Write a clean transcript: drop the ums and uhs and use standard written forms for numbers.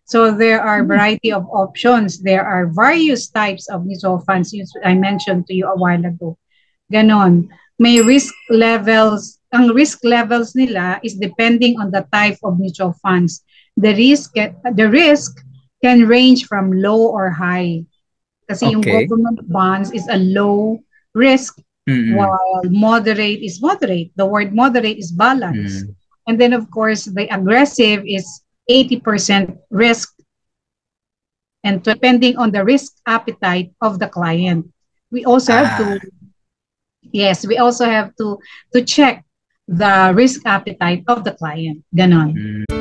So there are variety of options. There are various types of mutual funds I mentioned to you a while ago. Ganon. May risk levels. Ang risk levels nila is depending on the type of mutual funds. The risk can range from low or high. Kasi yung Okay. government bonds is a low risk, Mm-mm. while moderate is moderate. The word moderate is balance. Mm. And then of course, the aggressive is 80% risk, and depending on the risk appetite of the client. We also have Ah. to, yes, we also have to check the risk appetite of the client. Ganon. Mm.